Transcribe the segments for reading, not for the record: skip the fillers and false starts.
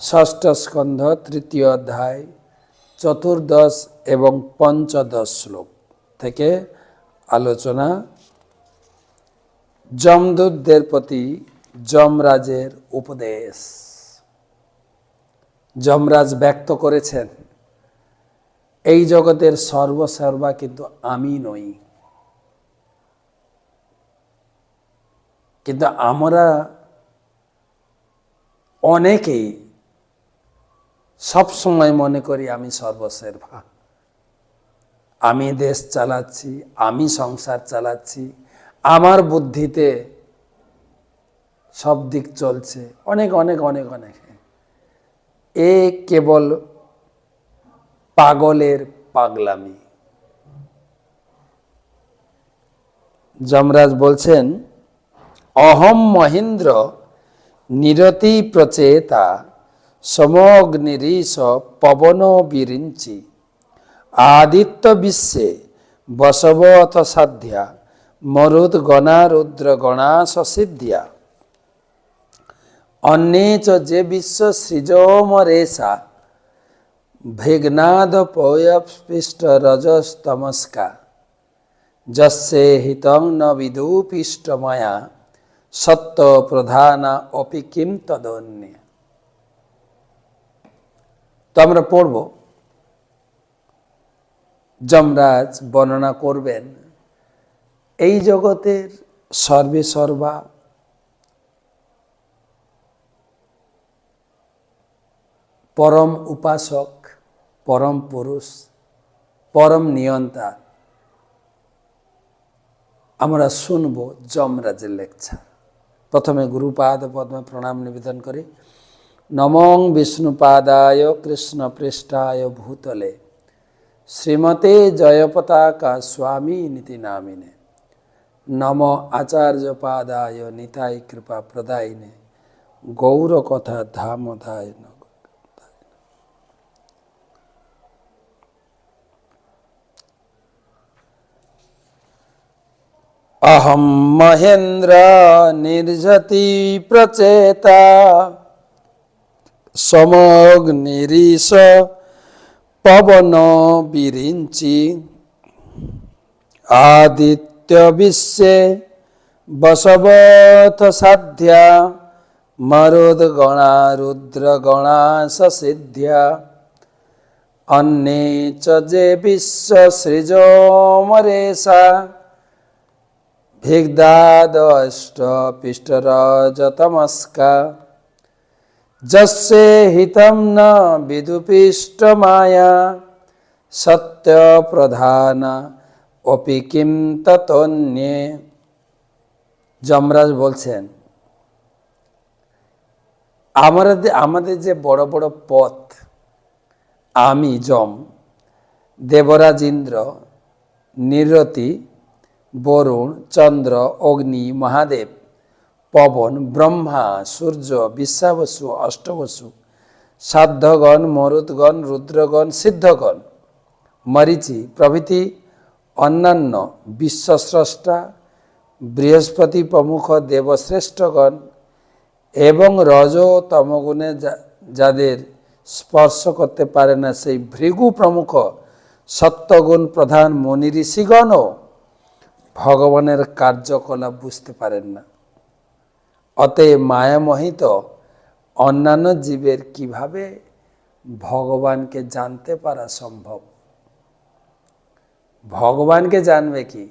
ষষ্ঠ স্কন্ধ তৃতীয় অধ্যায় 14 এবং 15 শ্লোক থেকে আলোচনা। যমদূতদের প্রতি যমরাজের উপদেশ। যমরাজ ব্যক্ত করেছেন, এই জগতের সর্বসর্বা কিন্তু আমি নই, কিন্তু আমরা অনেকেই সব সময় মনে করি আমি সর্বসর্বা, আমি দেশ চালাচ্ছি, আমি সংসার চালাচ্ছি, আমার বুদ্ধিতে সব দিক চলছে। অনেক অনেক অনেক অনেক এ কেবল পাগলের পাগলামি। যমরাজ বলছেন, অহম মহেন্দ্র নিরতি প্রচেতা সমগ্নিরিশ পবন বিরিঞ্চি আদিত্য বিশ্বে বসবত সাধ্যা মরুদ গণা রুদ্র গণা সসিদ্ধ্যা অন্যে চ যে বিশ্ব সৃজমরেশা ভিঘ্নাদ পয়স্পৃষ্ট রজস্তমস্কা যস্যে হিতং ন বিদুপিষ্ট মায়া সত্য প্রধানা অপি কিম তদন্য। তো আমরা পড়ব, যমরাজ বর্ণনা করবেন এই জগতের সর্বে সর্বা পরম উপাসক, পরম পুরুষ, পরম নিয়ন্তা। আমরা শুনব যমরাজের লেকচার। প্রথমে গুরুপাদ পদ্মে প্রণাম নিবেদন করি। নমঃ বিষ্ণুপাদায় কৃষ্ণ পৃষ্ঠায় ভূতলে শ্রীমতে জয়পতাকা স্বামী নীতি নামিনে নম আচার্য পাদায় নিতাই কৃপা প্রদায়িনে গৌর কথা ধামধায়। অহম মহেন্দ্র নির্জতি প্রচেতা সমগ্নিরিশ পবন বিরিঞ্চি আদিত্য বিশ্বে বসবত সাধ্যা মরুদ গণা রুদ্র গণা সসিধ্যা অন্যে চ যে বিশ্ব সৃজমরেশা ভিঘ্নাদষ্ট পিষ্টরজতমস্কা যস্যে হিতম ন বিদুপিষ্ট মায়া সত্য প্রধানা অপি কিম ততন্যে। যমরাজ বলছেন, আমাদের যে বড় বড় পথ, আমি যম, দেবরাজ ইন্দ্র, নিরতি, বরুণ, চন্দ্র, অগ্নি, মহাদেব, পবন, ব্রহ্মা, সূর্য, বিশ্বাবসু, অষ্টবসু, সাধ্যগণ, মরুদগণ, রুদ্রগণ, সিদ্ধগণ, মরিচি প্রভৃতি অন্যান্য বিশ্বস্রষ্টা, বৃহস্পতি প্রমুখ দেবশ্রেষ্ঠগণ এবং রজ তমগুণে যাদের স্পর্শ করতে পারে না সেই ভৃগু প্রমুখ সত্যগুণ প্রধান মুনি ঋষিগণও ভগবানের কার্যকলাপ বুঝতে পারেন না। অতএব মায়ামোহিত অন্যান্য জীবের কিভাবে ভগবানকে জানতে পারা সম্ভব? ভগবানকে জানবে কি?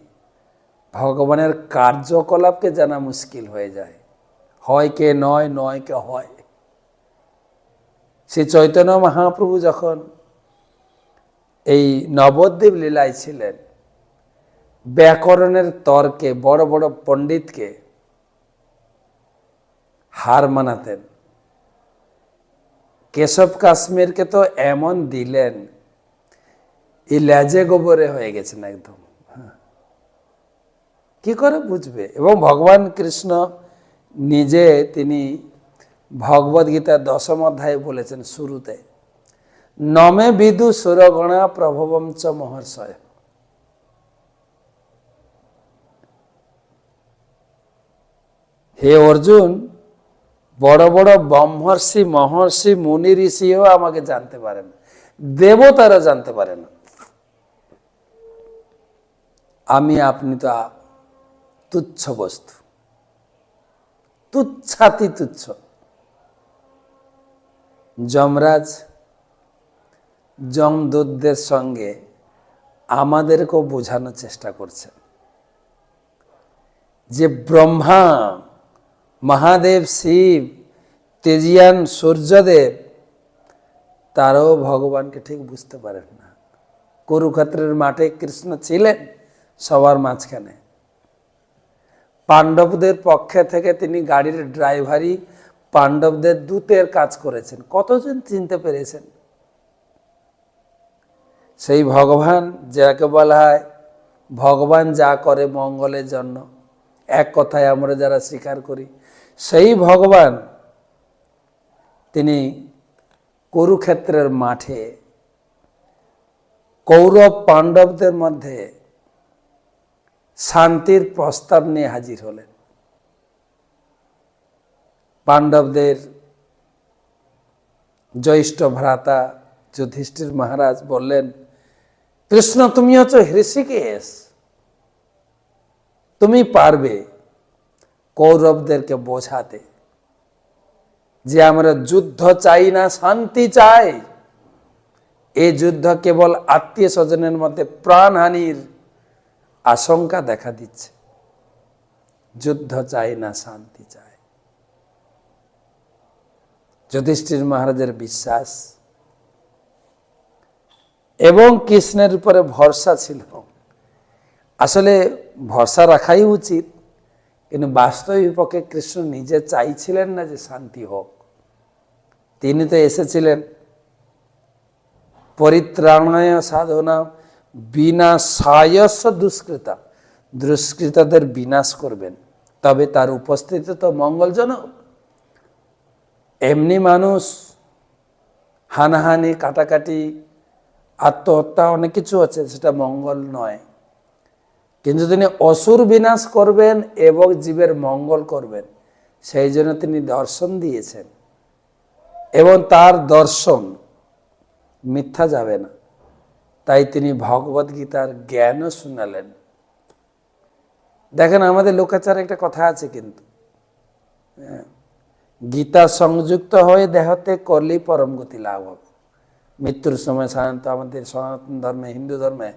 ভগবানের কার্যকলাপকে জানা মুশকিল হয়ে যায়। হয় কে নয়, নয় কে হয়। শ্রী চৈতন্য মহাপ্রভু যখন এই নবদ্বীপ লীলায় ছিলেন, ব্যাকরণের তর্কে বড় বড় পণ্ডিতকে হার মানাতেন। কেশব কাশ্মীরকে তো এমন দিলেন, এই লেজে গোবরে হয়ে গেছেন একদম। কি করে বুঝবে? এবং ভগবান কৃষ্ণ নিজে তিনি ভগবদ গীতার 10ম অধ্যায়ে বলেছেন শুরুতে, নমে বিদু সুরগণা প্রভবম চ মহর্ষয়। হে অর্জুন, বড় বড় ব্রহ্মর্ষি মহর্ষি মুনি ঋষিও আমাকে জানতে পারে না, দেবতারা জানতে পারে না। আমি আপনি তো তুচ্ছ বস্তু, তুচ্ছাতি তুচ্ছ। যমরাজ যমদূতদের সঙ্গে আমাদেরকেও বোঝানোর চেষ্টা করছেন যে ব্রহ্মা, মহাদেব, শিব, তেজিয়ান সূর্যদেব তারাও ভগবানকে ঠিক বুঝতে পারেন না। কুরুক্ষেত্রের মাঠে কৃষ্ণ ছিলেন সবার মাঝখানে। পাণ্ডবদের পক্ষে থেকে তিনি গাড়ির ড্রাইভারি, পাণ্ডবদের দূতের কাজ করেছেন। কতজন চিনতে পেরেছেন? সেই ভগবান যাকে বলা হয় ভগবান যা করে মঙ্গলের জন্য, এক কথায় আমরা যারা স্বীকার করি, সেই ভগবান তিনি কুরুক্ষেত্রের মাঠে কৌরব পাণ্ডবদের মধ্যে শান্তির প্রস্তাব নিয়ে হাজির হলেন। পাণ্ডবদের জ্যৈষ্ঠ ভ্রাতা যুধিষ্ঠির মহারাজ বললেন, কৃষ্ণ তুমি হচ্ছ হৃষিকেশ, তুমি পারবে কৌরবদেরকে বোঝাতে যে আমরা যুদ্ধ চাই না, শান্তি চাই। এই যুদ্ধ কেবল আত্মীয় স্বজনের মধ্যে প্রাণহানির আশঙ্কা দেখা দিচ্ছে। যুদ্ধ চাই না, শান্তি চাই। যুধিষ্ঠির মহারাজের বিশ্বাস এবং কৃষ্ণের উপরে ভরসা ছিল। আসলে ভরসা রাখাই উচিত, কিন্তু বাস্তবিক পক্ষে কৃষ্ণ নিজে চাইছিলেন না যে শান্তি হোক। তিনি তো এসেছিলেন পরিত্রাণায় সাধনা বিনাশায়স্য দুষ্কৃতা, দুষ্কৃতদের বিনাশ করবেন, তবে তার উপস্থিতি তো মঙ্গলজনক। এমনি মানুষ হানাহানি, কাটাকাটি, আত্মহত্যা অনেক কিছু আছে, সেটা মঙ্গল নয়। কিন্তু তিনি অসুর বিনাশ করবেন এবং জীবের মঙ্গল করবেন, সেই জন্য তিনি দর্শন দিয়েছেন এবং তার দর্শন মিথ্যা যাবে না। তাই তিনি ভগবদ গীতার জ্ঞানও শুনালেন। দেখেন, আমাদের লোকাচারে একটা কথা আছে, কিন্তু গীতা সংযুক্ত হয়ে দেহতে করলেই পরম গতি লাভ হবে। মৃত্যুর সময় সাধারণত আমাদের সনাতন ধর্মে, হিন্দু ধর্মে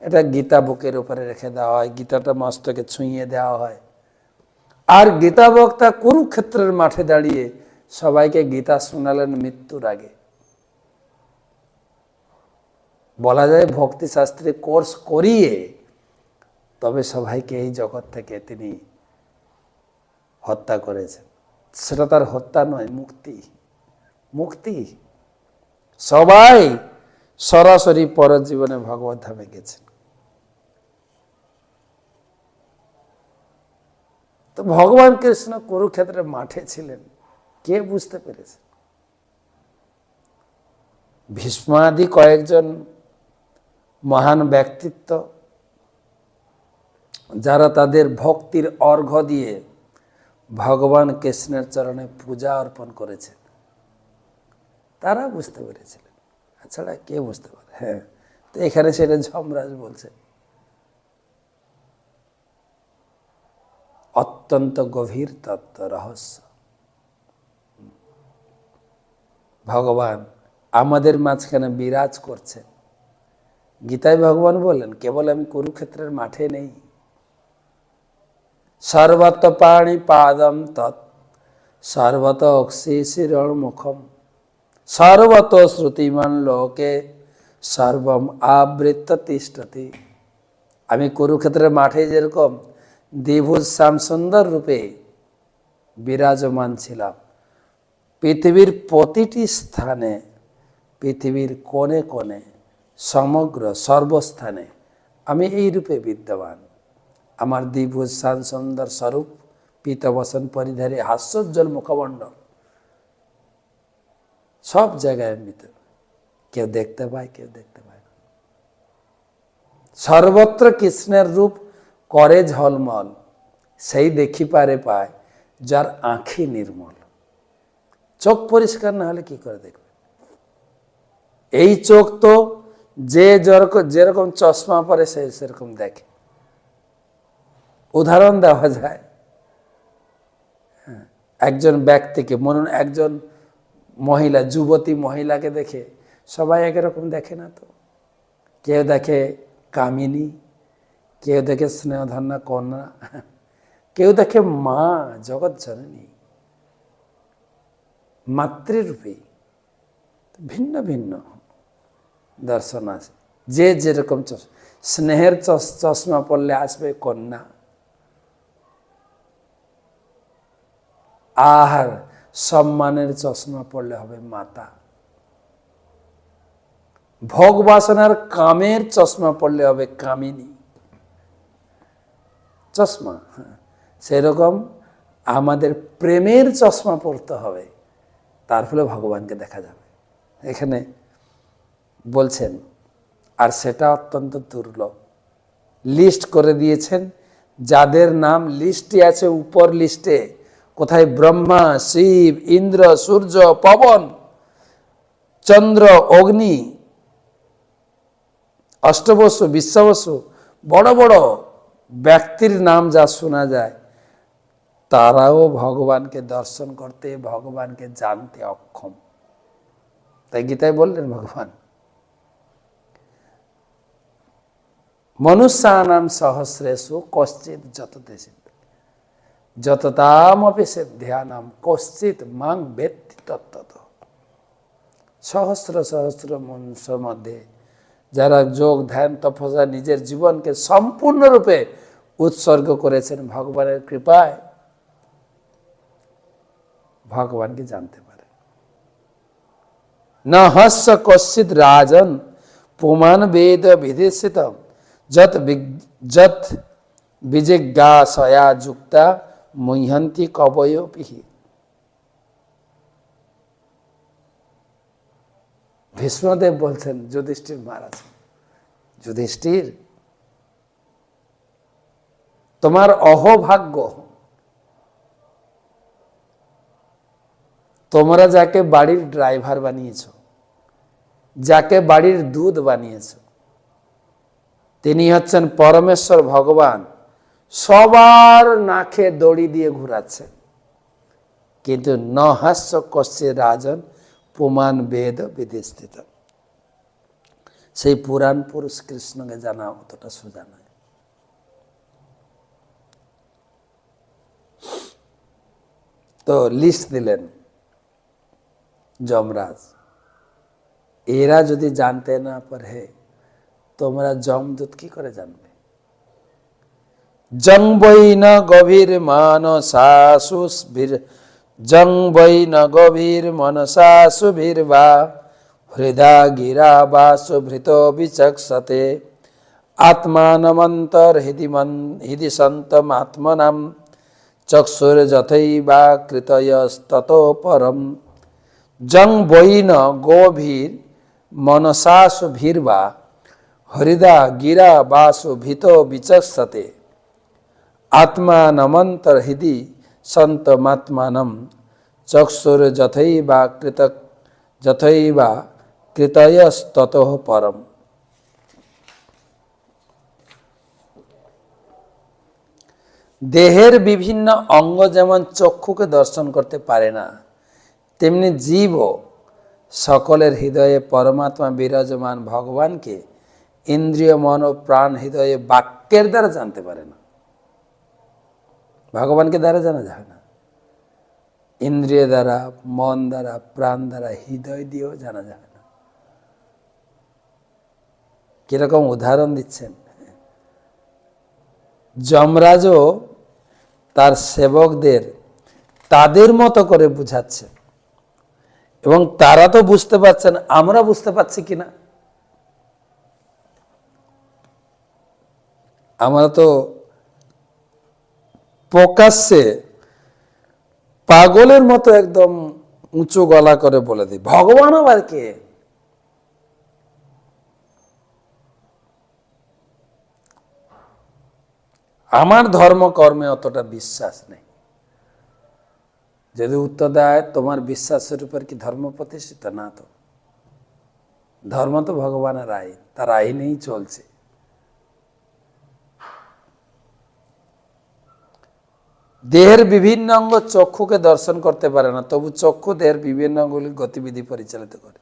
এটা গীতা বুকের উপরে রেখে দেওয়া হয়, গীতাটা মস্তকে ছুঁয়ে দেওয়া হয়। আর গীতা বক্তা কুরুক্ষেত্রের মাঠে দাঁড়িয়ে সবাইকে গীতা শোনালেন মৃত্যুর আগে। বলা যায় ভক্তি শাস্ত্রে কোর্স করিয়ে তবে সবাইকে এই জগৎ থেকে তিনি হত্যা করেছেন। সেটা তার হত্যা নয়, মুক্তি। মুক্তি। সবাই সরাসরি পরজীবনে ভগবত ধামে গেছেন। তো ভগবান কৃষ্ণ কুরুক্ষেত্রের মাঠে ছিলেন, কে বুঝতে পেরেছে? ভীষ্মাদি কয়েকজন মহান ব্যক্তিত্ব, যারা তাদের ভক্তির অর্ঘ্য দিয়ে ভগবান কৃষ্ণের চরণে পূজা অর্পণ করেছেন, তারা বুঝতে পেরেছিলেন। এছাড়া কে বুঝতে পারে? হ্যাঁ, তো এখানে সেটা যমরাজ বলছে। অত্যন্ত গভীর তত্ত্ব, রহস্য। ভগবান আমাদের মাঝখানে বিরাজ করছেন। গীতায় ভগবান বললেন, কেবল আমি কুরুক্ষেত্রের মাঠে নেই। সর্বত পাণি পাদম তৎ সর্বত অক্ষিশিরণ মুখম সর্বত শ্রুতিমান লোকে সর্বম আবৃত্ত তিষ্ঠতি। আমি কুরুক্ষেত্রের মাঠে যেরকম দ্বিভুজ শ্যাম সুন্দর রূপে বিরাজমান ছিলাম, পৃথিবীর প্রতিটি স্থানে, পৃথিবীর কোণে কোণে, সমগ্র সর্বস্থানে আমি এই রূপে বিদ্যমান। আমার দ্বিভুজ শ্যাম সুন্দর স্বরূপ, পীতবসন পরিধারী, হাস্যোজ্জ্বল মুখমণ্ডল সব জায়গায় কেউ দেখতে পায়, কেউ দেখতে পায় না। সর্বত্র কৃষ্ণের রূপ করে ঝলমল, সেই দেখি পারে পায় যার আঁখি নির্মল। চোখ পরিষ্কার না হলে কি করে দেখবে? এই চোখ তো যে যেরকম চশমা পরে সেরকম দেখে। উদাহরণ দেওয়া যায়, একজন ব্যক্তিকে, মনুন একজন মহিলা, যুবতী মহিলাকে দেখে সবাই একরকম দেখে না তো। কেউ দেখে কামিনী, কেউ দেখে স্নেহধন্যা কন্যা, কেউ দেখে মা, জগৎ জননী, মাতৃরূপী। ভিন্ন ভিন্ন দর্শন আছে। যে যেরকম স্নেহের চশমা পড়লে আসবে কন্যা, আর সম্মানের চশমা পড়লে হবে মাতা। ভোগ বাসনার কামের চশমা পড়লে হবে কামিনী চশমা। সেরকম আমাদের প্রেমের চশমা পড়তে হবে, তার ফলে ভগবানকে দেখা যাবে। এখানে বলছেন, আর সেটা অত্যন্ত দুর্লভ। লিস্ট করে দিয়েছেন, যাদের নাম লিস্টে আছে, উপর লিস্টে কোথায় ব্রহ্মা, শিব, ইন্দ্র, সূর্য, পবন, চন্দ্র, অগ্নি, অষ্টবসু, বিশ্বাবসু, বড় বড় ব্যক্তির নাম যা শোনা যায়, তারাও ভগবানকে দর্শন করতে, ভগবানকে জানতে অক্ষম। তাই গীতায় বললেন ভগবান, মনুষ্যানাম সহস্রেষু কশ্চিৎ যততে সিদ্ধ যততামপি সিদ্ধ্যানাম কশ্চিৎ মাং বেত্তি তত্ত্বত। সহস্র সহস্র মনুষ্যের মধ্যে যারা যোগ, ধ্যান, তপস্যা নিজের জীবনকে সম্পূর্ণরূপে উৎসর্গ করেছেন ভগবানের কৃপায়, ভগবানকে জানতে পারে। ন হস্য কশ্চিৎ রাজন পুমান বেদ বিধিষ্ঠিতম যত বিজিজ্ঞাসয়া যুক্তা মুহ্যন্তি কবয়োপিহি। ভীষ্মদেব বলছেন যুধিষ্ঠির মহারাজ, যুধিষ্ঠির, তোমার অহোভাগ্য, তোমরা যাকে বাড়ির ড্রাইভার বানিয়েছ, যাকে বাড়ির দুধ বানিয়েছ, তিনি হচ্ছেন পরমেশ্বর ভগবান, সবার নাকে দড়ি দিয়ে ঘুরাচ্ছেন। কিন্তু ন হাস্য কশ্যে রাজন পুমান বেদ বিধিষ্ঠিত। সেই পুরাণ পুরুষ কৃষ্ণকে জানা অতটা সোজা নয়। তো লিস্ট দিলেন যমরাজ, এরা যদি জানতে না পারে, তোমরা যমদূত কি করে জানবে? জং বৈ ন গভীর মানসাসুভির, জং বৈ ন গভীর মনসাসুভির বা হৃদা গিরা বা সুভৃত বিচক্ষতে আত্মানমন্তর হৃদি সন্তম আত্মনাম চক্ষুর যথৈবা কৃতয়স্তত পরম। জং বৈ ন গভীর মনসাসুভির্বা হৃদা গিরা বাসু ভীত বিচক্ষতে আত্মানমন্তর হৃদি সন্তমাত্মানম চক্ষুর যথৈবা কৃতয়স্ততঃ পরম। দেহের বিভিন্ন অঙ্গ যেমন চক্ষুকে দর্শন করতে পারে না, তেমনি জীবও সকলের হৃদয়ে পরমাত্মা বিরাজমান ভগবানকে ইন্দ্রিয়, মন ও প্রাণ হৃদয়ে বাক্যের দ্বারা জানতে পারে না। ভগবানকে দ্বারা জানা যায় না, ইন্দ্রিয় দ্বারা, মন দ্বারা, প্রাণ দ্বারা, হৃদয় দিয়েও জানা যায় না। কিরকম উদাহরণ দিচ্ছেন, যমরাজও তার সেবকদের তাদের মতো করে বুঝাচ্ছে, এবং তারা তো বুঝতে পারছেন, আমরা বুঝতে পারছি কিনা? আমরা তো প্রকাশ্যে পাগলের মতো একদম উঁচু গলা করে বলে দিই, ভগবান আবার কে? আমার ধর্মকর্মে অতটা বিশ্বাস নেই। যদি উত্তর দেয় তোমার বিশ্বাসের উপর কি ধর্ম প্রতিষ্ঠিত, না তো। ধর্ম তো ভগবানের আইন, তার আইনেই চলছে। দেহের বিভিন্ন অঙ্গ চক্ষুকে দর্শন করতে পারে না, তবু চক্ষু দেহের বিভিন্ন অঙ্গগুলির গতিবিধি পরিচালিত করে।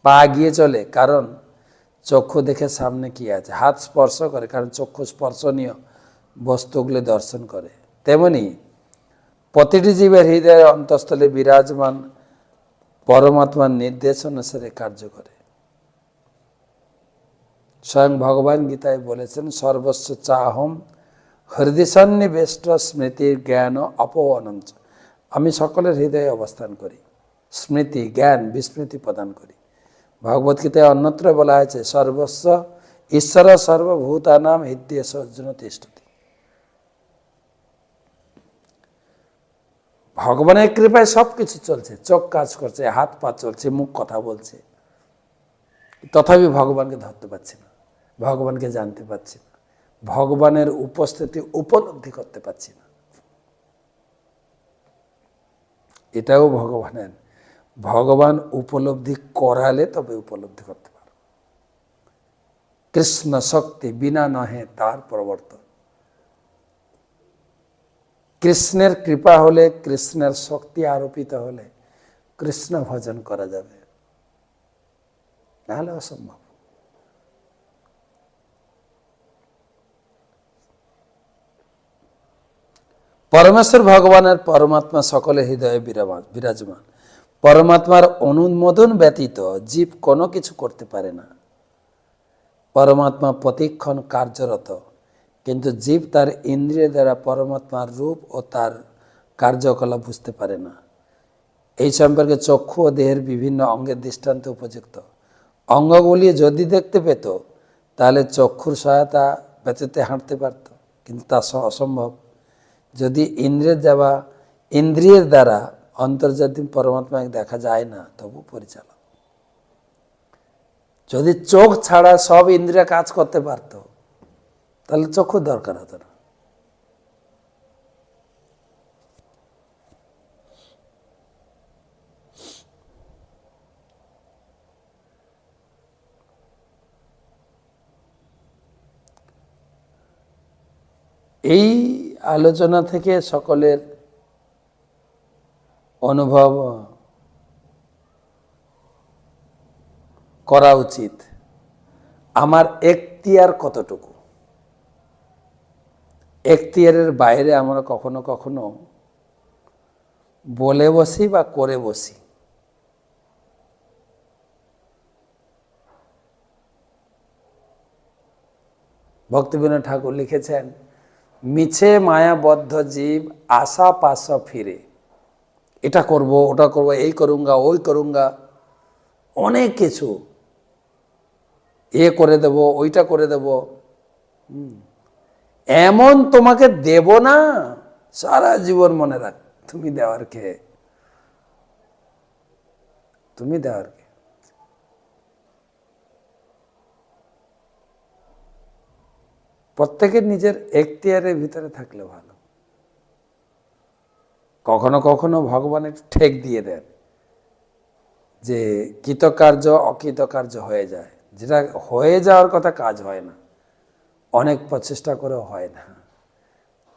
পা গিয়ে চলে, কারণ চক্ষু দেখে সামনে কি আছে। হাত স্পর্শ করে, কারণ চক্ষু স্পর্শনীয় বস্তুগুলি দর্শন করে। তেমনি প্রতিটি জীবের হৃদয়ের অন্তঃস্থলে বিরাজমান পরমাত্মার নির্দেশ অনুসারে কার্য করে। স্বয়ং ভগবান গীতায় বলেছেন, সর্বস্ব চাহম হৃদয় সন্নিবেষ্ট স্মৃতির জ্ঞান অপবনঞ্চ। আমি সকলের হৃদয়ে অবস্থান করি, স্মৃতি জ্ঞান বিস্মৃতি প্রদান করি। ভগবদ্গীতায় অন্যত্র বলা হয়েছে, সর্বস্ব ঈশ্বর সর্বভূতানাম হৃদয়েশ অর্জুন তিষ্ঠতি। ভগবানের কৃপায় সব কিছু চলছে, চোখ কাজ করছে, হাত পা চলছে, মুখ কথা বলছে, তথাপি ভগবানকে ধরতে পারছি না, ভগবানকে জানতে পারছি না, ভগবানের উপস্থিতি উপলব্ধি করতে পারছি না। এটাও ভগবানের, ভগবান উপলব্ধি করালে তবে উপলব্ধি করতে পারো। কৃষ্ণ শক্তি বিনা নহে তার প্রবর্তন। কৃষ্ণের কৃপা হলে, কৃষ্ণের শক্তি আরোপিত হলে কৃষ্ণ ভজন করা যাবে, নাহলে অসম্ভব। পরমেশ্বর ভগবানের পরমাত্মা সকলের হৃদয়ে বিরাজমান। পরমাত্মার অনুমোদন ব্যতীত জীব কোনো কিছু করতে পারে না। পরমাত্মা প্রতিক্ষণ কার্যরত, কিন্তু জীব তার ইন্দ্রিয় দ্বারা পরমাত্মার রূপ ও তার কার্যকলাপ বুঝতে পারে না। এই সম্পর্কে চক্ষু ও দেহের বিভিন্ন অঙ্গের দৃষ্টান্ত উপযুক্ত। অঙ্গগুলি যদি দেখতে পেত, তাহলে চক্ষুর সহায়তা ব্যতীত হাঁটতে পারত, কিন্তু তা অসম্ভব। যদি ইন্দ্রিয়ের দ্বারা অন্তর্জাতিক পরমাত্মাকে দেখা যায় না, তবু পরিচালক। যদি চোখ ছাড়া সব ইন্দ্রিয় কাজ করতে পারত, তাহলে চক্ষুর দরকার হতো না। এই আলোচনা থেকে সকলের অনুভব করা উচিত, আমার এখতিয়ার কতটুকু। এখতিয়ারের বাইরে আমরা কখনো কখনো বলে বসি বা করে বসি। ভক্তিবিনোদ ঠাকুর লিখেছেন, মিছে মায়াবদ্ধ জীব আশা পাশ ফিরে, এটা করব ওটা করব, এই করুঙ্গা ওই করুঙ্গা, অনেক কিছু এ করে দেব ওইটা করে দেব, এমন তোমাকে দেব না সারা জীবন মনে রাখ, তুমি দেওয়ার কে, তুমি দেওয়ার কে। প্রত্যেকের নিজের এখতিয়ারের ভিতরে থাকলে ভালো। কখনো কখনো ভগবান একটু ঠেক দিয়ে দেন, যে কৃতকার্য অকৃতকার্য হয়ে যায়। যেটা হয়ে যাওয়ার কথা কাজ হয় না, অনেক প্রচেষ্টা করেও হয় না।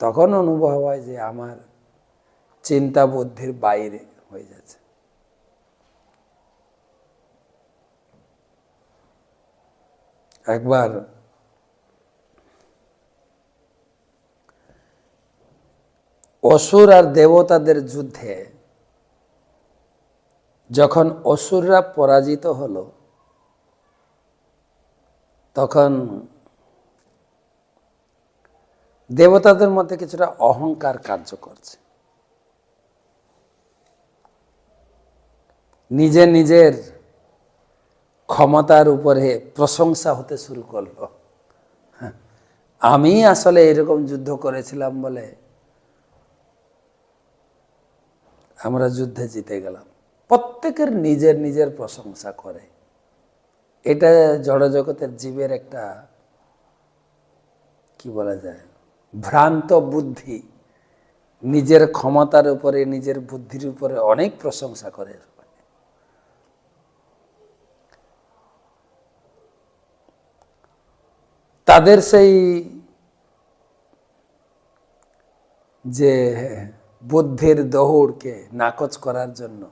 তখন অনুভব হয় যে আমার চিন্তা বুদ্ধির বাইরে হয়ে যাচ্ছে। একবার অসুর আর দেবতাদের যুদ্ধে যখন অসুররা পরাজিত হলো, তখন দেবতাদের মধ্যে কিছুটা অহংকার কার্য করছে। নিজের ক্ষমতার উপরে প্রশংসা হতে শুরু করলো। আমি আসলে এরকম যুদ্ধ করেছিলাম বলে আমরা যুদ্ধে জিতে গেলাম। প্রত্যেকের নিজের প্রশংসা করে। এটা জড়জগতের জীবের একটা, কি বলা যায়, ভ্রান্ত বুদ্ধি, নিজের ক্ষমতার উপরে, নিজের বুদ্ধির উপরে অনেক প্রশংসা করে। তাদের সেই যে বুদ্ধির দৌড়কে নাকচ করার জন্য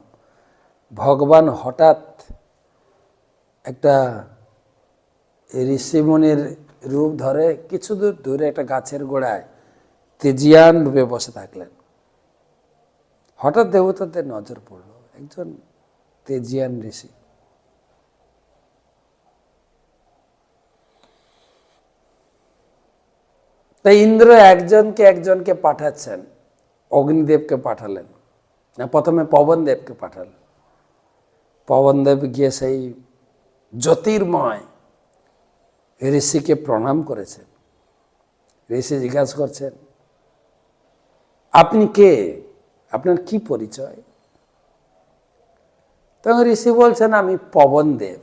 ভগবান হঠাৎ একটা ঋষিমুনির রূপ ধরে কিছু দূর দূরে একটা গাছের গোড়ায় তেজিয়ান রূপে বসে থাকলেন। হঠাৎ দেবতাদের নজর পড়ল একজন তেজিয়ান ঋষি। তাই ইন্দ্র একজনকে পাঠাচ্ছেন, অগ্নিদেবকে পাঠালেন না, প্রথমে পবনদেবকে পাঠালেন। পবনদেব গিয়ে সেই জ্যোতির্ময় ঋষিকে প্রণাম করেছেন। ঋষি জিজ্ঞাসা করছেন, আপনি কে, আপনার কি পরিচয়? তখন ঋষি বলছেন, আমি পবনদেব।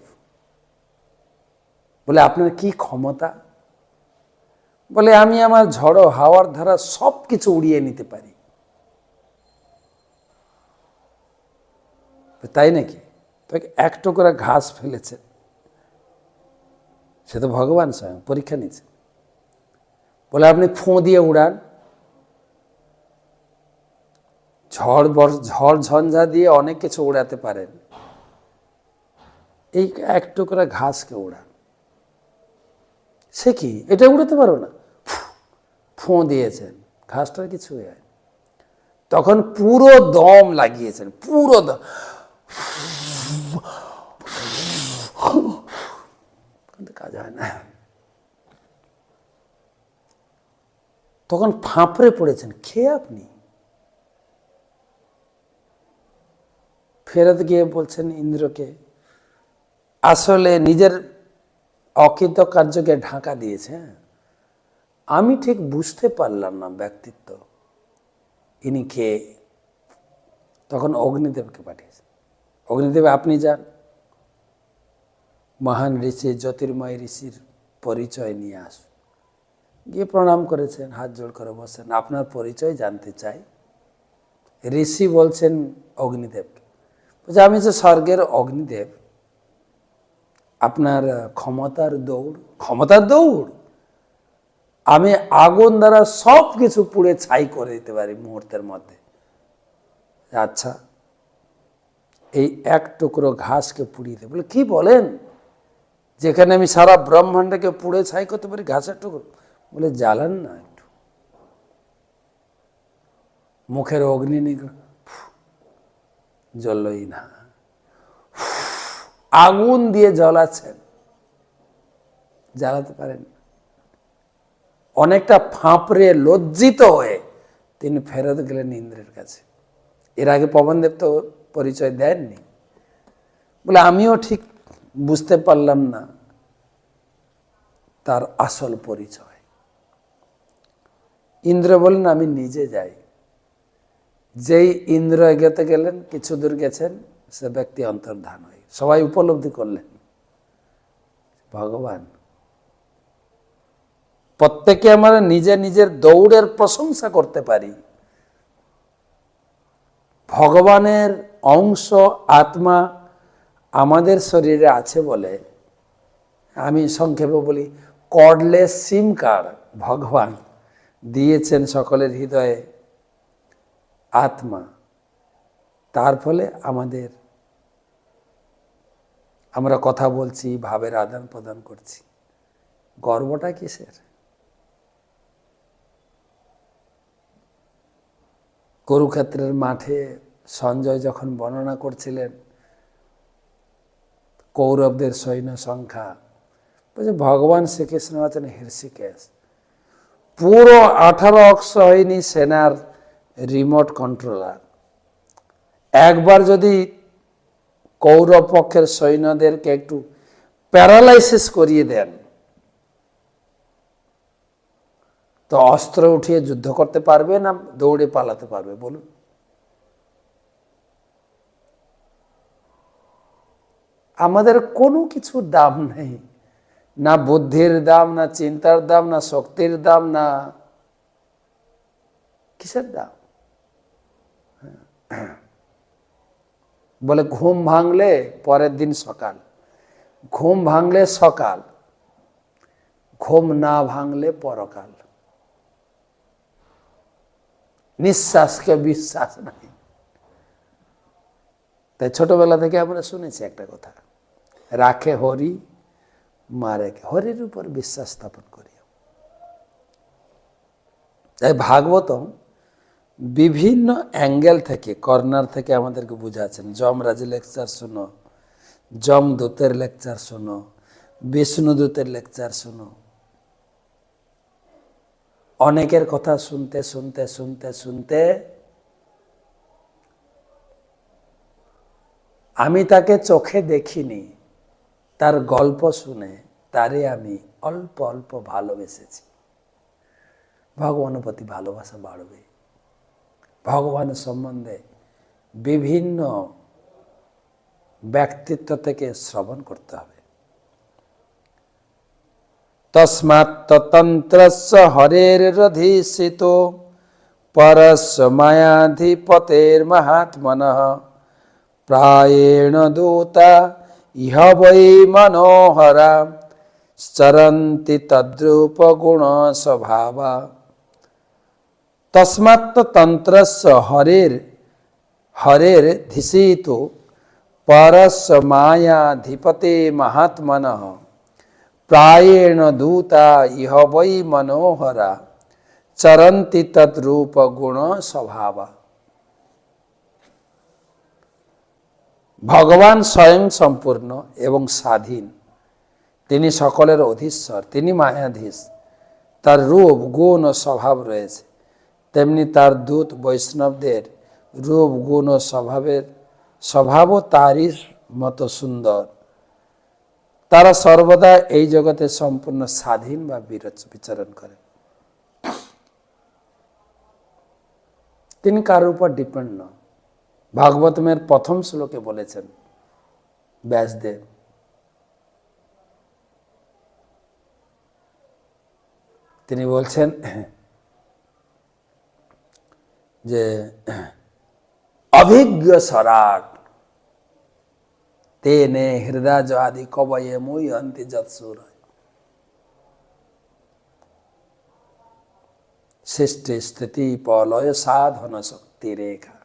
বলে, আপনার কি ক্ষমতা? বলে, আমি আমার ঝড়ো হাওয়ার ধারা সব কিছু উড়িয়ে নিতে পারি। তাই নাকি? তাকে এক টুকরা ঘাস ফেলেছে, সে তো ভগবান স্বয়ং পরীক্ষা নিচ্ছে। বলে, আপনি ফোঁ দিয়ে উড়ান, ঝড় ঝঞ্ঝা দিয়ে অনেক কিছু উড়াতে পারেন, এই এক টুকরা ঘাসকে উড়ান। সে কি, এটা উড়াতে পারো না? ফোঁ দিয়েছেন, ঘাসটার কিছু হয়। তখন পুরো দম লাগিয়েছেন, পুরো দম, কাজ হয় না। তখন ফাঁপড়ে পড়েছেন, খেয়ে আপনি। ফেরত গিয়ে বলছেন ইন্দ্রকে, আসলে নিজের অকৃতকার্যকে ঢাকা দিয়েছে। আমি ঠিক বুঝতে পারলাম না ব্যক্তিত্ব, ইনি কে। তখন অগ্নিদেবকে পাঠিয়েছে। অগ্নিদেব, আপনি যান, মহান ঋষি, জ্যোতির্ময় ঋষির পরিচয় নিয়ে আসুন। গিয়ে প্রণাম করেছেন, হাত জোড় করে বসেন, আপনার পরিচয় জানতে চাই। ঋষি বলছেন অগ্নিদেবকে, বলছে, আমি যে স্বর্গের অগ্নিদেব। আপনার ক্ষমতার দৌড়, আমি আগুন দ্বারা সব কিছু পুড়ে ছাই করে দিতে পারি মুহূর্তের মধ্যে। আচ্ছা, এই এক টুকরো ঘাসকে পুড়িয়ে দেবে? বলে, কি বলেন, যেখানে আমি সারা ব্রহ্মাণ্ডকে পুড়ে ছাই করতে পারি, ঘাসের টুকরো? বলে, জ্বালান না একটু। মুখের অগ্নি জ্বলই না, আগুন দিয়ে জ্বলাচ্ছেন, জ্বালাতে পারেন। অনেকটা ফাঁপড়ে লজ্জিত হয়ে তিনি ফেরত গেলেন ইন্দ্রের কাছে। এর আগে পবনদেব তো পরিচয় দেননি। বলে, আমিও ঠিক বুঝতে পারলাম না তার আসল পরিচয়। ইন্দ্র বললেন, আমি নিজে যাই। যেই ইন্দ্র এগোতে গেলেন, কিছু দূর গেছেন, সে ব্যক্তি অন্তর্ধান হয়। সবাই উপলব্ধি করলেন ভগবান। প্রত্যেকে আমরা নিজের দৌড়ের প্রশংসা করতে পারি। ভগবানের অংশ আত্মা আমাদের শরীরে আছে বলে, আমি সংক্ষেপে বলি, কর্ডলেস সিম কার্ড ভগবান দিয়েছেন সকলের হৃদয়ে আত্মা। তার ফলে আমরা কথা বলছি, ভাবের আদান প্রদান করছি। গর্বটা কিসের? কুরুক্ষেত্রের মাঠে সঞ্জয় যখন বর্ণনা করছিলেন কৌরবদের সৈন্য সংখ্যা, বলছে ভগবান শ্রীকৃষ্ণ আছেন হৃষিকেশ, পুরো 18 অক্ষৌহিনী সেনার রিমোট কন্ট্রোলার। একবার যদি কৌরব পক্ষের সৈন্যদেরকে একটু প্যারালাইসিস করিয়ে দেন, তো অস্ত্র উঠিয়ে যুদ্ধ করতে পারবে না দৌড়ে পালাতে পারবে? বলুন। আমাদের কোনো কিছু দাম নেই, না বুদ্ধির দাম, না চিন্তার দাম, না শক্তির দাম, না কিসের দাম। বলে ঘুম ভাঙলে পরের দিন সকাল, ঘুম ভাঙলে সকাল, ঘুম না ভাঙলে পরকাল। নিঃশ্বাসকে বিশ্বাস নাই। তাই ছোটবেলা থেকে আমরা শুনেছি একটা কথা, রাখে হরি মারে কে। হরির উপর বিশ্বাস স্থাপন করি। তাই ভাগবতম বিভিন্ন অ্যাঙ্গেল থেকে, কর্নার থেকে আমাদেরকে বুঝাচ্ছেন। যমরাজের লেকচার শোনো, যমদূতের লেকচার শোনো, বিষ্ণুদূতের লেকচার শোনো। অনেকের কথা শুনতে শুনতে শুনতে শুনতে আমি তাকে চোখে দেখিনি, তার গল্প শুনে তারে আমি অল্প অল্প ভালোবেসেছি। ভগবানের প্রতি ভালোবাসা বাড়বে। ভগবানের সম্বন্ধে বিভিন্ন ব্যক্তিত্ব থেকে শ্রবণ করতে হবে। তস্মাৎ তন্ত্রস্য হরের রধিষিত পরস্য মায়াধিপতের মহাত্মনঃ প্রায়েণ দূতা ইহ বৈ মনোহরা চরন্তি তদ্রূপ গুণ স্বভাবা। তস্মাৎ তন্ত্রস্য হরের ধিষিত পরস্য মায়াধিপতে মহাত্মনঃ প্রায়েণ দূতা ইহ বৈ মনোহরা চরন্তি তদ্রূপ গুণ স্বভাবা। ভগবান স্বয়ং সম্পূর্ণ এবং স্বাধীন, তিনি সকলের অধীশ্বর, তিনি মায়াধীশ। তার রূপ গুণ ও স্বভাব রয়েছে। তেমনি তার দূত বৈষ্ণবদের রূপ গুণ ও স্বভাবও তারই মতো সুন্দর। তারা সর্বদা এই জগতে সম্পূর্ণ স্বাধীন বা বিচরণ করেন। তিনি কারোর উপর ডিপেন্ড নন। ভাগবতমের প্রথম শ্লোকে বলেছেন ব্যাসদেব, তিনি বলছেন যে অভিজ্ঞ সরাট তেনে হৃদয় আদি কবয়ে মুহ্যন্তি যৎসুর। সৃষ্টি স্থিতি প্রলয় সাধন শক্তি রেখা,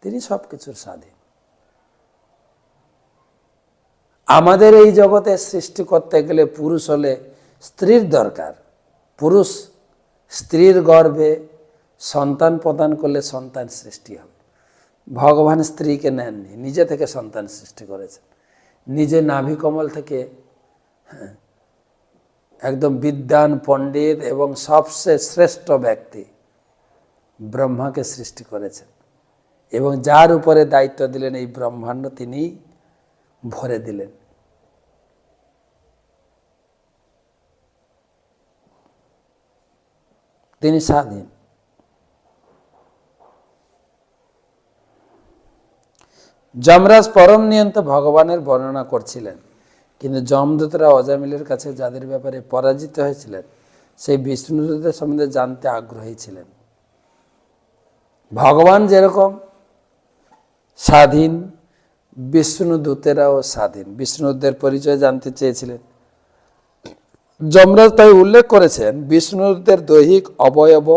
তিনি সবকিছুর স্বাধীন। আমাদের এই জগতে সৃষ্টি করতে গেলে পুরুষ হলে স্ত্রীর দরকার। পুরুষ স্ত্রীর গর্ভে সন্তান প্রদান করলে সন্তান সৃষ্টি হবে। ভগবান স্ত্রীকে নেননি, নিজে থেকে সন্তান সৃষ্টি করেছেন। নিজে নাভিকমল থেকে একদম বিদ্বান পণ্ডিত এবং সবচেয়ে শ্রেষ্ঠ ব্যক্তি ব্রহ্মাকে সৃষ্টি করেছেন এবং যার উপরে দায়িত্ব দিলেন এই ব্রহ্মাণ্ড তিনি ভরে দিলেন। তিনি স্বাধীন। যমরাজ পরম নিয়ন্ত ভগবানের বর্ণনা করছিলেন, কিন্তু যমদূতরা অজামিলের কাছে যাদের ব্যাপারে পরাজিত হয়েছিলেন সেই বিষ্ণুদূতের সম্বন্ধে জানতে আগ্রহী ছিলেন। ভগবান যেরকম স্বাধীন, বিষ্ণুদূতেরাও স্বাধীন। বিষ্ণুদূতের পরিচয় জানতে চেয়েছিলেন। যমরাজ তাই উল্লেখ করেছেন বিষ্ণুদূতের দৈহিক অবয়ব,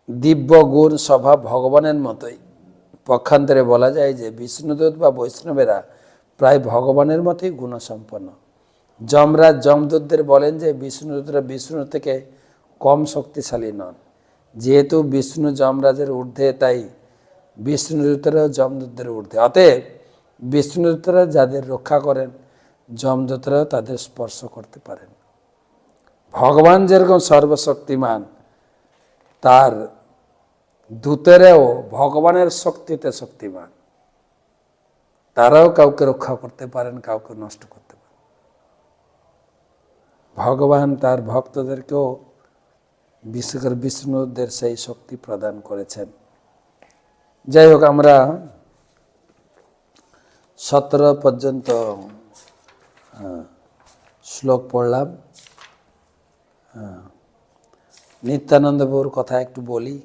দিব্য গুণ, স্বভাব ভগবানের মতোই। পক্ষান্তরে বলা যায় যে বিষ্ণুদূত বা বৈষ্ণবেরা প্রায় ভগবানের মতোই গুণসম্পন্ন। যমরাজ যমদূতদের বলেন যে বিষ্ণুদূতরা বিষ্ণু থেকে কম শক্তিশালী নন। যেহেতু বিষ্ণু যমরাজের ঊর্ধ্বে, তাই বিষ্ণুদূতরাও যমদূতদের ঊর্ধ্বে। অতএব বিষ্ণুদূতরা যাদের রক্ষা করেন, যমদূতরাও তাদের স্পর্শ করতে পারেন। ভগবান যেরকম সর্বশক্তিমান, তার দূতেরাও ভগবানের শক্তিতে শক্তিমান। তারাও কাউকে রক্ষা করতে পারেন, কাউকে নষ্ট করতে পারেন। ভগবান তার ভক্তদেরকেও বিশেষ করে বিষ্ণুদের সেই শক্তি প্রদান করেছেন। যাই হোক, আমরা 17 পর্যন্ত শ্লোক পড়লাম। নিত্যানন্দ প্রভুর কথা একটু বলি।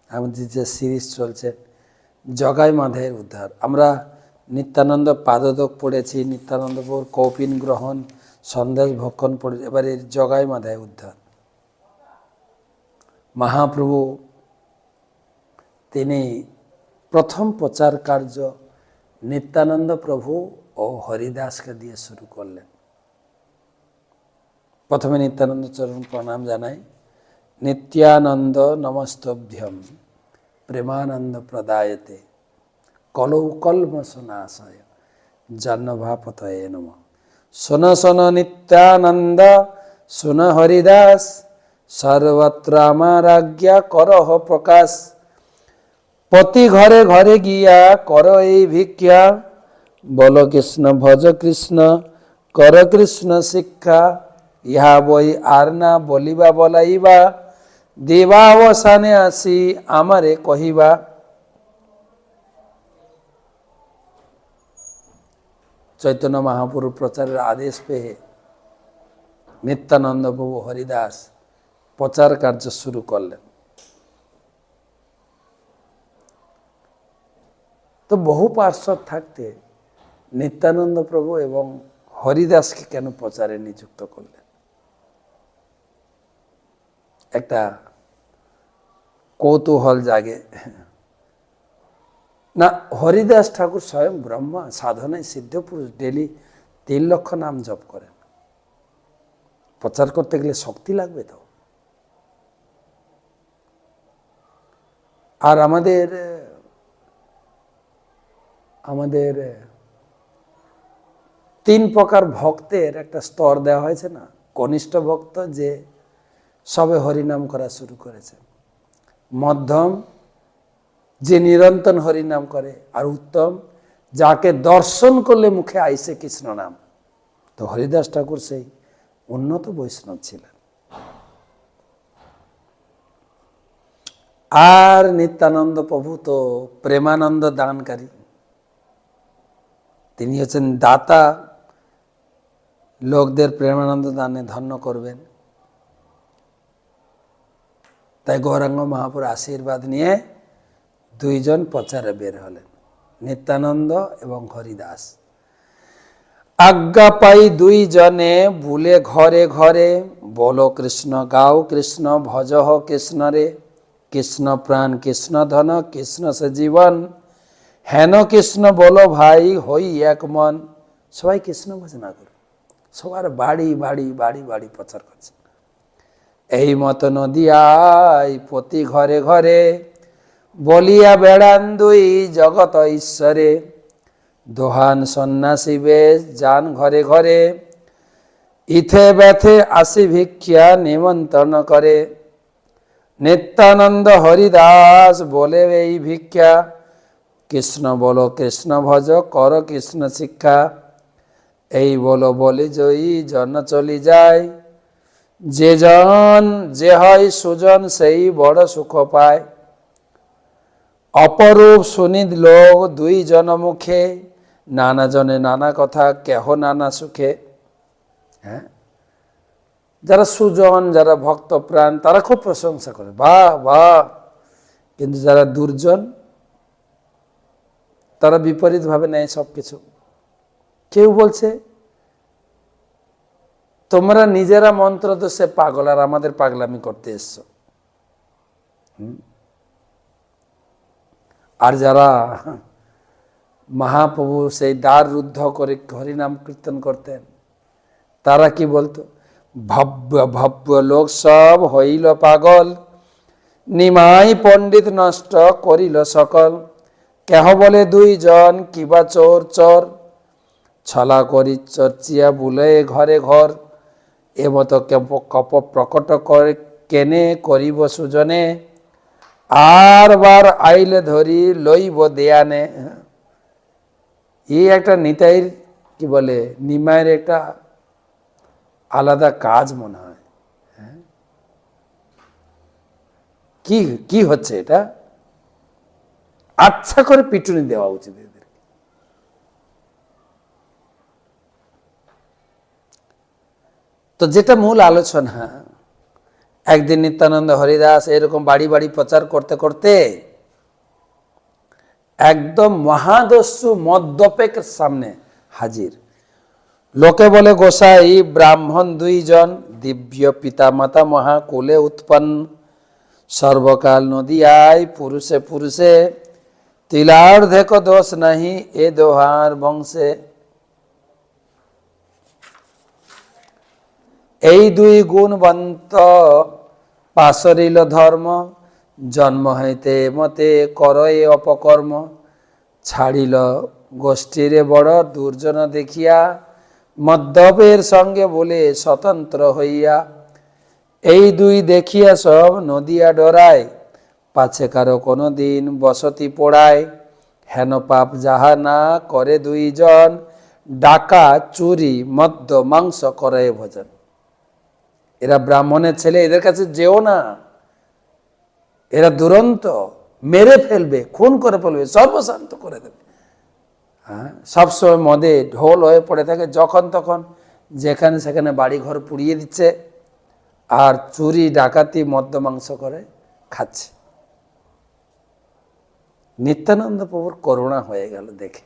আমাদের যে সিরিজ চলছে জগাই মাধের উদ্ধার, আমরা নিত্যানন্দ পাদদোক পড়েছি, নিত্যানন্দ প্রভুর কৌপিন গ্রহণ, সন্দেশ ভক্ষণ পড়েছি, এবারে জগাই মাধের উদ্ধার। মহাপ্রভু তিনি প্রথম প্রচার কার্য নিত্যানন্দ প্রভু ও হরিদাসকে দিয়ে শুরু করলেন। প্রথমে নিত্যানন্দ চরণ প্রণাম জানাই। নিত্যানন্দ নমস্তভ্যম প্রেমানন্দ প্রদায়তে কলৌ কল্মশনাশয় জন্মভাপতয়ে নমঃ। শোন শোন নিত্যানন্দ শোন হরিদাস, সর্বত্র আমার আজ্ঞা করহ প্রকাশ। প্রতি ঘরে ঘরে গিয়া কর এই ভিক্ষা, বল কৃষ্ণ ভজ কৃষ্ণ কর কৃষ্ণ শিক্ষা। ইহা বই আর না বলিবা বলাইবা, দেবাবসানে আসি আমারে কহিবা। চৈতন্য মহাপ্রভু প্রচারের আদেশ পেয়ে নিত্যানন্দ প্রভু হরিদাস প্রচার কার্য শুরু করলেন। তো বহু পার্শ্বদ থাকতে নিত্যানন্দ প্রভু এবং হরিদাসকে কেন প্রচারে নিযুক্ত করলেন? একটা কৌতূহল জাগে না। হরিদাস ঠাকুর স্বয়ং ব্রহ্মা, সাধনায় সিদ্ধ পুরুষ, ডেলি 3 লক্ষ নাম জপ করেন। প্রচার করতে গেলে শক্তি লাগবে তো। আর আমাদের 3 প্রকার ভক্তের একটা স্তর দেওয়া হয়েছে না। কনিষ্ঠ ভক্ত, যে সবে হরিনাম করা শুরু করেছে, মধ্যম যে নিরন্তর হরিনাম করে, আর উত্তম যাকে দর্শন করলে মুখে আইসে কৃষ্ণ নাম। তো হরিদাস ঠাকুর সেই উন্নত বৈষ্ণব ছিলেন। আর নিত্যানন্দ প্রভু তো প্রেমানন্দ দানকারী, তিনি হচ্ছেন দাতা, লোকদের প্রেমানন্দ দানে ধন্য করবেন। তাই গৌরাঙ্গ মহাপুর আশীর্বাদ নিয়ে 2 জন প্রচারে বের হলেন, নিত্যানন্দ এবং হরিদাস। আজ্ঞা পাই 2 জনে বুলে ঘরে ঘরে, বলো কৃষ্ণ গাও কৃষ্ণ ভজহ কৃষ্ণ রে। কৃষ্ণ প্রাণ কৃষ্ণ ধন কৃষ্ণ সে জীবন, হেন কৃষ্ণ বলো ভাই হই এক মন। সবাই কৃষ্ণ ভজনা করো, সবার বাড়ি বাড়ি বাড়ি বাড়ি প্রচার করছে। এই মত নদিয়ায় প্রতি ঘরে ঘরে, বলিয়া বেড়ান 2 জগত ঈশ্বরে। দোহান সন্ন্যাসী বেশ যান ঘরে ঘরে, ইথে ব্যথে আসি ভিক্ষা নিমন্ত্রণ করে। নিত্যানন্দ হরিদাস বলে এই ভিক্ষা, কৃষ্ণ বলো কৃষ্ণ ভজ কর কৃষ্ণ শিক্ষা। এই বলো বলি জয়ী জন চলি যায়, যে জন যে হয় সুজন সেই বড় সুখ পায়। অপরূপ শুনিদ লোক 2 জন মুখে, নানা জনে নানা কথা কেহ নানা সুখে। হ্যাঁ, যারা সুজন, যারা ভক্ত প্রাণ, তারা খুব প্রশংসা করে, বাহ বাহ। কিন্তু যারা দুর্জন, তারা বিপরীত ভাবে নেয় সবকিছু। কেউ বলছে তোমরা নিজেরা মন্ত্র দোষে পাগল, আর আমাদের পাগলামি করতে এসছো। আর যারা মহাপ্রভু সেই দ্বার রুদ্ধ করে হরিনাম কীর্তন করতেন, তারা কি বলতো? ভব্য ভব্য লোক সব হইল পাগল, নিমাই পণ্ডিত নষ্ট করিল সকল। কেহ বলে 2 জন কিবা চোর চোর, ছলা করি চর্চিয়া বুলে ঘরে ঘর। এমত কপ প্রকট করে কেনে করিব সুজনে, আর বার আইলে ধরি লইব দেয়ানে। এই একটা নিতাইর কি বলে নিমাইয়ের একটা আলাদা কাজ মনে হয়। কি কি হচ্ছে এটা? আচ্ছা করে পিটুনি দেওয়া উচিত এদের। তো যেটা মূল আলোচনা, একদিন নিত্যানন্দ হরিদাস এরকম বাড়ি বাড়ি প্রচার করতে করতে একদম মহাদস্যু মদ্যপের সামনে হাজির। লোকে বলে, গোসাই ব্রাহ্মণ দুইজন, দিব্য পিতা মাতা মহাকুলে উৎপন্ন, সর্বকাল নদিয়ায় পুরুষে পুরুষে, তিলার্ধেক দোষ নাহি এ দোহার বংশে। এই দুই গুণবন্ত পাশরিল ধর্ম, জন্ম হইতে মতে করয়ে অপকর্ম, ছাড়িল গোষ্ঠীরে বড় দুর্জন দেখিয়া, মদ্যপের সঙ্গে বলে স্বতন্ত্র হইয়া। এই দুই দেখিয়া সব নদিয়া ডরায়, পাছে কারো কোনো দিন বসতি পোড়ায়। হেন পাপ যাহা না করে দুইজন, ডাকা চুরি মদ্য মাংস করে ভোজন। এরা ব্রাহ্মণের ছেলে, এদের কাছে যেও না, এরা দুরন্ত, মেরে ফেলবে, খুন করে ফেলবে, সর্বশান্ত করে দেবে। হ্যাঁ, সবসময় মদে ঢোল হয়ে পড়ে থাকে, যখন তখন যেখানে সেখানে বাড়ি ঘর পুড়িয়ে দিচ্ছে, আর চুরি ডাকাতি মদ্য মাংস করে খাচ্ছে। নিত্যানন্দ প্রভুর করুণা হয়ে গেল দেখে।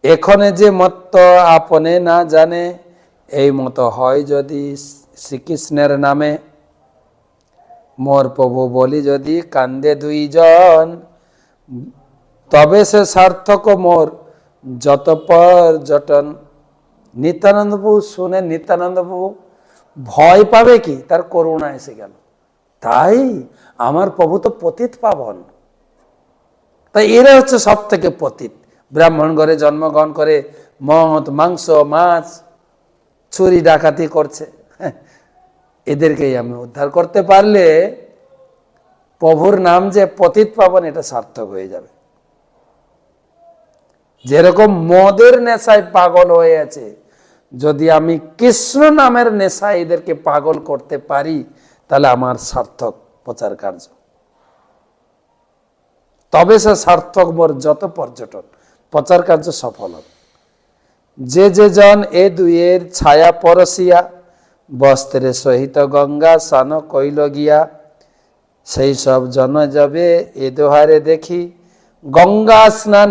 এখনে যে মত্ত আপনে না জানে, এই মতো হয় যদি শ্রীকৃষ্ণের নামে। মোর প্রভু বলি যদি কান্দে দুইজন, তবে সে সার্থক মোর যত পর্যটন। নিত্যানন্দ প্রভু শুনে নিত্যানন্দ প্রভু ভয় পাবে কি, তার করুণা এসে গেল। তাই আমার প্রভু তো পতিত পাবন, তাই এরা হচ্ছে সব থেকে পতিত। ব্রাহ্মণ ঘরে জন্মগ্রহণ করে মদ মাংস মাছ চুরি ডাকাতি করছে, এদেরকেই আমি উদ্ধার করতে পারলে প্রভুর নাম যে পতিত পাবন, এটা সার্থক হয়ে যাবে। যেরকম মদের নেশায় পাগল হয়ে আছে, যদি আমি কৃষ্ণ নামের নেশায় এদেরকে পাগল করতে পারি, তাহলে আমার সার্থক প্রচার কার্য। তবে সে সার্থক মোর যত পর্যটন, প্রচার কার্য সফল হবে। যে যে জন এ দুইয়ের ছায়া পরশিয়া, বস্ত্রে সহিত গঙ্গা স্নান কইল গিয়া, সেই সব জন যাবে এ দোহারে দেখি, গঙ্গা স্নান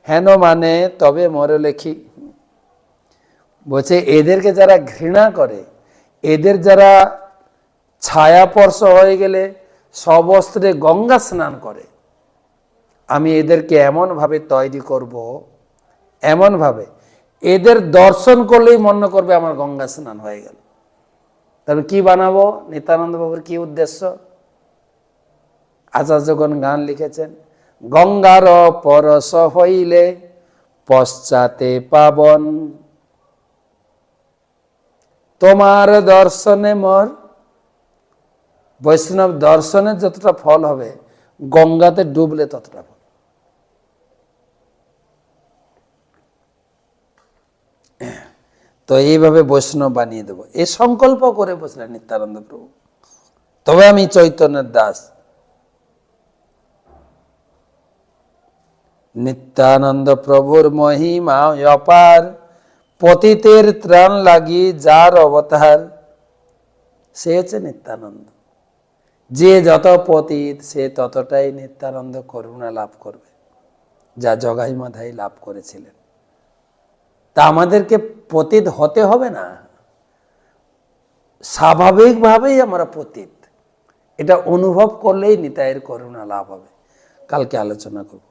হেন মানে তবে মরে লেখি। বলছে এদেরকে যারা ঘৃণা করে, এদের যারা ছায়াপর্শ হয়ে গেলে সবস্ত্রে গঙ্গা স্নান করে, আমি এদেরকে এমনভাবে তৈরি করব, এমনভাবে এদের দর্শন করলেই মনে করবে আমার গঙ্গা স্নান হয়ে গেল। তাহলে কি বানাবো? নিত্যানন্দ বাবুর কি উদ্দেশ্য? আচার্যগণ গান লিখেছেন, গঙ্গার পরশ হইলে পশ্চাতে পাবন, তোমার দর্শনে মোর। বৈষ্ণব দর্শনের যতটা ফল হবে, গঙ্গাতে ডুবলে ততটা ফল। তো এইভাবে বৈষ্ণব বানিয়ে দেবো, এই সংকল্প করে বসলেন নিত্যানন্দ প্রভু। তবে আমি চৈতন্যের দাস। নিত্যানন্দ প্রভুর মহিমা অপার, পতিতের ত্রাণ লাগি যার অবতার। সে হচ্ছে নিত্যানন্দ। যে যত পতিত, সে ততটাই নিত্যানন্দ করুণা লাভ করবে, যা জগাই মাধাই লাভ করেছিলেন। তা আমাদেরকে পতিত হতে হবে না, স্বাভাবিকভাবেই আমরা পতিত, এটা অনুভব করলেই নিতাইয়ের করুণা লাভ হবে। কালকে আলোচনা করব।